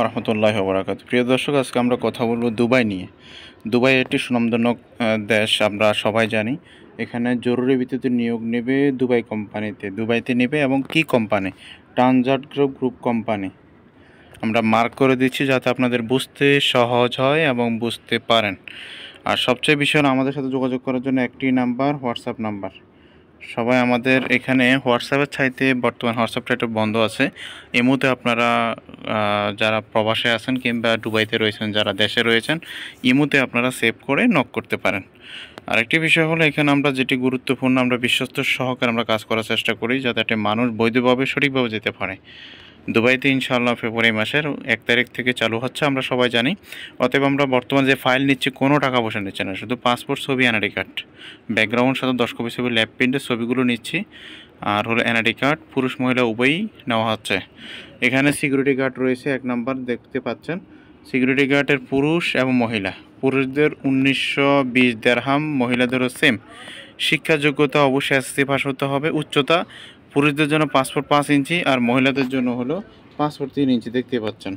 রাহমাতুল্লাহি ওয়া বারাকাতুহু। প্রিয় দর্শক, আজকে আমরা কথা বলবো দুবাই নিয়ে। দুবাই একটি সুনামধন্য দেশ, আমরা সবাই জানি। এখানে জরুরি ভিত্তিতে নিয়োগ নেবে দুবাই কোম্পানিতে। দুবাইতে নেবে এবং কি কোম্পানি? ট্রানজাট গ্রুপ কোম্পানি। আমরা মার্ক করে দিচ্ছি যাতে আপনাদের বুঝতে সহজ হয় এবং বুঝতে পারেন। আর সবচেয়ে বিষয় হলো, আমাদের সাথে যোগাযোগ করার জন্য একটি নাম্বার, হোয়াটসঅ্যাপ নাম্বার। সবাই আমাদের এখানে হোয়াটসঅ্যাপের চাইতে বর্তমান হোয়াটসঅ্যাপটা একটু বন্ধ আছে। এই মুহূর্তে আপনারা যারা প্রবাসে আছেন কিংবা দুবাইতে রয়েছেন, যারা দেশে রয়েছেন, ইমুতে আপনারা সেভ করে নক করতে পারেন। আরেকটি বিষয় হলো, এখানে আমরা যেটি গুরুত্বপূর্ণ, আমরা বিশ্বস্ত সহকারে আমরা কাজ করার চেষ্টা করি যাতে একটা মানুষ বৈধভাবে সঠিকভাবে যেতে পারে। দুবাইতে ইনশাআল্লাহ ফেব্রুয়ারি মাসের 1 তারিখ থেকে চালু হচ্ছে, আমরা সবাই জানি। অতএব আমরা বর্তমানে যে ফাইল নিচ্ছি, কোনো টাকা পয়সা নিচ্ছে না, শুধু পাসপোর্ট, ছবি, এনআইডি কার্ড, ব্যাকগ্রাউন্ড সাথে 10 কপি ছবি, ল্যাব প্রিন্টের ছবিগুলো নিচ্ছি। আর হলো এনআইডি কার্ড, পুরুষ মহিলা উভয়ই নেওয়া হচ্ছে। এখানে সিকিউরিটি গার্ড রয়েছে 1 নাম্বার, দেখতে পাচ্ছেন। সিকিউরিটি গার্ডের পুরুষ এবং মহিলা। পুরুষদের 1920 দিরহাম, মহিলাদেরও সেম। শিক্ষা যোগ্যতা অবশ্যই এসএসসি পাস হতে হবে। উচ্চতা পুরুষদের জন্য পাসপোর্ট 5 ইঞ্চি আর মহিলাদের জন্য হলো পাসপোর্ট 3 ইঞ্চি, দেখতে পাচ্ছেন।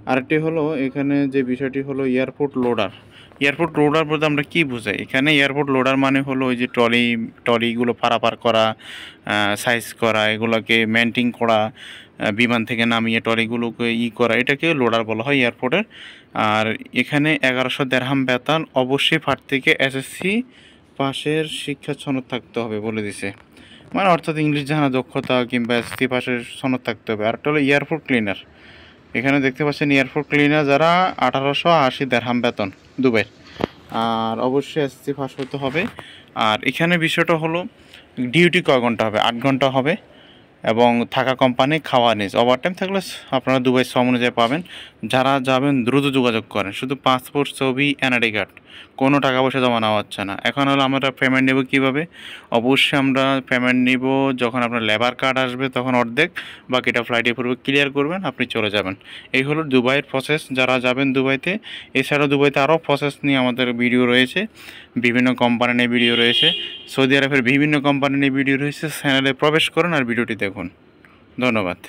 আরেকটি হলো, এখানে যে বিষয়টি হলো এয়ারপোর্ট লোডার। এয়ারপোর্ট লোডার বলতে আমরা কী বুঝাই? এখানে এয়ারপোর্ট লোডার মানে হলো ওই যে ট্রলিগুলো পারাপার করা, সাইজ করা, এগুলোকে মেনটেন করা, বিমান থেকে নামিয়ে ট্রলিগুলোকে করা, এটাকে লোডার বলা হয় এয়ারপোর্টের। আর এখানে 1100 দিরহাম বেতন, অবশ্যই ফার্ট থেকে এসএসসি পাশের শিক্ষা সনদ থাকতে হবে বলে দিছে। মানে অর্থাৎ ইংলিশ জানা দক্ষতা কিংবা এসএসসি পাশের সনদ থাকতে হবে। আরেকটা হলো এয়ারপোর্ট ক্লিনার। এখানে দেখতে পাচ্ছেন এয়ারপোর্ট ক্লিনার যারা 1880 দিরহাম বেতন দুবাইয়ের। আর অবশ্যই এসএসসি পাস হতে হবে। আর এখানে বিষয়টা হলো, ডিউটি কয় ঘন্টা হবে? 8 ঘন্টা হবে। এবং থাকা কোম্পানি, খাওয়া নিজ। ওভারটাইম থাকলে আপনারা দুবাই শ্রম অনুযায়ী পাবেন। যারা যাবেন দ্রুত যোগাযোগ করেন, শুধু পাসপোর্ট, ছবি, এনআইডি কার্ড, কোনো টাকা পয়সা জমা নেওয়া হচ্ছে না। এখন হলো আমরা পেমেন্ট নেব কীভাবে? অবশ্যই আমরা পেমেন্ট নিব যখন আপনার লেবার কার্ড আসবে, তখন অর্ধেক, বাকিটা ফ্লাইটে পূর্বে ক্লিয়ার করবেন, আপনি চলে যাবেন। এই হলো দুবাইয়ের প্রসেস। যারা যাবেন দুবাইতে, এছাড়াও দুবাইতে আরও প্রসেস নিয়ে আমাদের ভিডিও রয়েছে, বিভিন্ন কোম্পানি নিয়ে ভিডিও রয়েছে, সৌদি আরবের বিভিন্ন কোম্পানি নিয়ে ভিডিও রয়েছে। চ্যানেলে প্রবেশ করুন আর ভিডিওটি দেখুন। ধন্যবাদ।